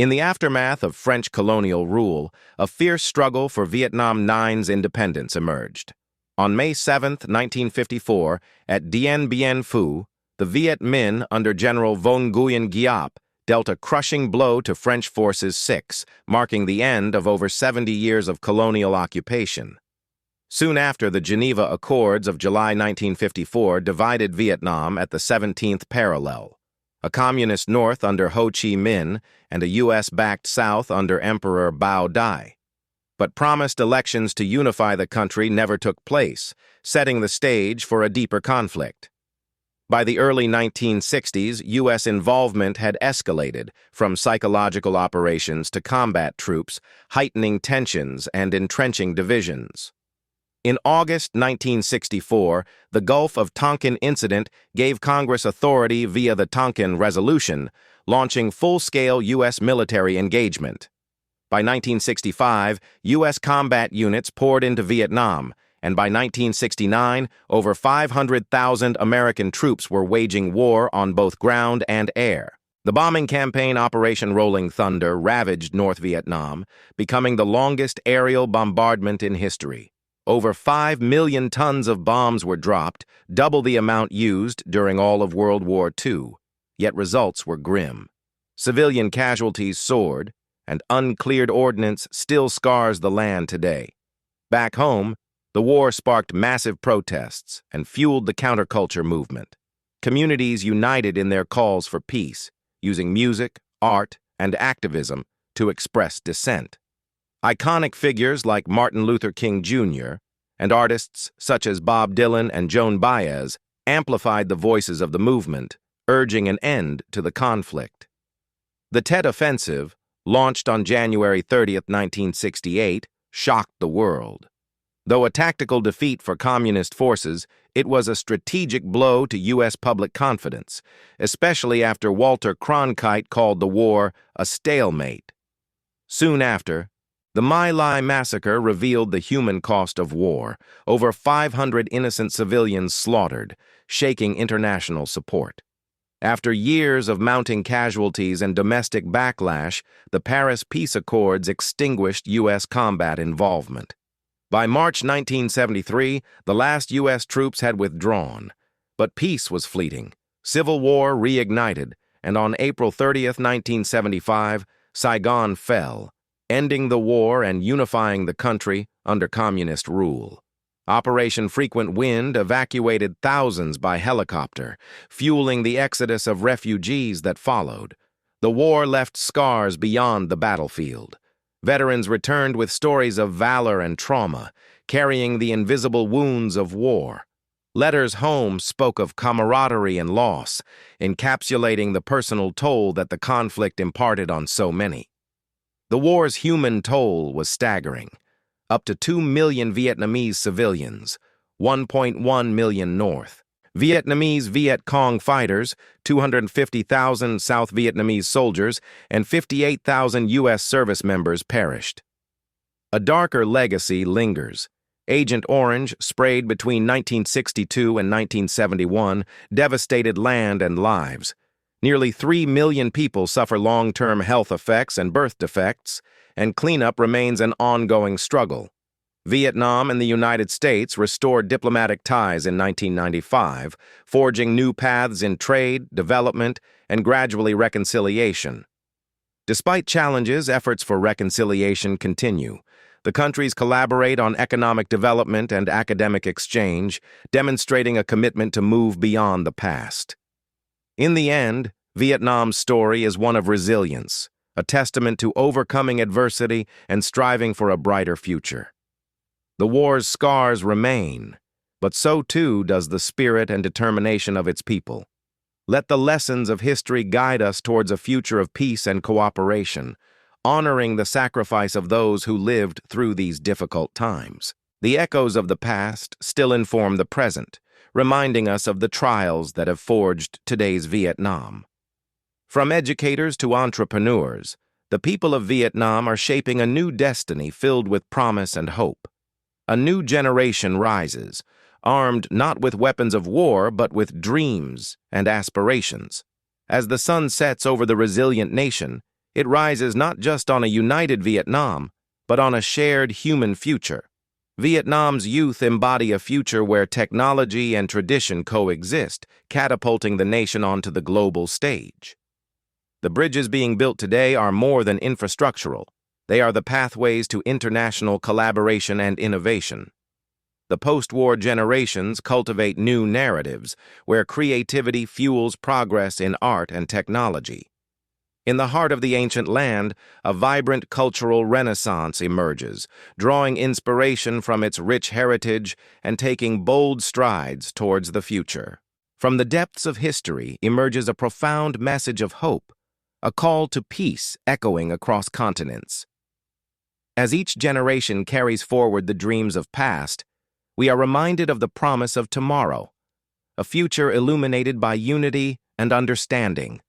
In the aftermath of French colonial rule, a fierce struggle for Vietnam Nine's independence emerged. On May 7, 1954, at Dien Bien Phu, the Viet Minh under General Von Nguyen Giap dealt a crushing blow to French Forces 6, marking the end of over 70 years of colonial occupation. Soon after, the Geneva Accords of July 1954 divided Vietnam at the 17th parallel. A communist North under Ho Chi Minh and a U.S.-backed South under Emperor Bao Dai. But promised elections to unify the country never took place, setting the stage for a deeper conflict. By the early 1960s, U.S. involvement had escalated from psychological operations to combat troops, heightening tensions and entrenching divisions. In August 1964, the Gulf of Tonkin incident gave Congress authority via the Tonkin Resolution, launching full-scale U.S. military engagement. By 1965, U.S. combat units poured into Vietnam, and by 1969, over 500,000 American troops were waging war on both ground and air. The bombing campaign Operation Rolling Thunder ravaged North Vietnam, becoming the longest aerial bombardment in history. Over 5 million tons of bombs were dropped, double the amount used during all of World War II. Yet results were grim. Civilian casualties soared, and uncleared ordnance still scars the land today. Back home, the war sparked massive protests and fueled the counterculture movement. Communities united in their calls for peace, using music, art, and activism to express dissent. Iconic figures like Martin Luther King Jr. and artists such as Bob Dylan and Joan Baez amplified the voices of the movement, urging an end to the conflict. The Tet Offensive, launched on January 30, 1968, shocked the world. Though a tactical defeat for communist forces, it was a strategic blow to U.S. public confidence, especially after Walter Cronkite called the war a stalemate. Soon after, the My Lai massacre revealed the human cost of war, over 500 innocent civilians slaughtered, shaking international support. After years of mounting casualties and domestic backlash, the Paris Peace Accords extinguished U.S. combat involvement. By March 1973, the last U.S. troops had withdrawn, but peace was fleeting. Civil war reignited, and on April 30, 1975, Saigon fell, ending the war and unifying the country under communist rule. Operation Frequent Wind evacuated thousands by helicopter, fueling the exodus of refugees that followed. The war left scars beyond the battlefield. Veterans returned with stories of valor and trauma, carrying the invisible wounds of war. Letters home spoke of camaraderie and loss, encapsulating the personal toll that the conflict imparted on so many. The war's human toll was staggering. Up to 2 million Vietnamese civilians, 1.1 million North. Vietnamese Viet Cong fighters, 250,000 South Vietnamese soldiers, and 58,000 U.S. service members perished. A darker legacy lingers. Agent Orange, sprayed between 1962 and 1971, devastated land and lives. Nearly 3 million people suffer long-term health effects and birth defects, and cleanup remains an ongoing struggle. Vietnam and the United States restored diplomatic ties in 1995, forging new paths in trade, development, and gradually reconciliation. Despite challenges, efforts for reconciliation continue. The countries collaborate on economic development and academic exchange, demonstrating a commitment to move beyond the past. In the end, Vietnam's story is one of resilience, a testament to overcoming adversity and striving for a brighter future. The war's scars remain, but so too does the spirit and determination of its people. Let the lessons of history guide us towards a future of peace and cooperation, honoring the sacrifice of those who lived through these difficult times. The echoes of the past still inform the present, reminding us of the trials that have forged today's Vietnam. From educators to entrepreneurs, the people of Vietnam are shaping a new destiny filled with promise and hope. A new generation rises, armed not with weapons of war but with dreams and aspirations. As the sun sets over the resilient nation, It rises not just on a united Vietnam, but on a shared human future. Vietnam's youth embody a future where technology and tradition coexist, catapulting the nation onto the global stage. The bridges being built today are more than infrastructural. They are the pathways to international collaboration and innovation. The post-war generations cultivate new narratives, where creativity fuels progress in art and technology. In the heart of the ancient land, a vibrant cultural renaissance emerges, drawing inspiration from its rich heritage and taking bold strides towards the future. From the depths of history emerges a profound message of hope, a call to peace echoing across continents. As each generation carries forward the dreams of past, we are reminded of the promise of tomorrow, a future illuminated by unity and understanding.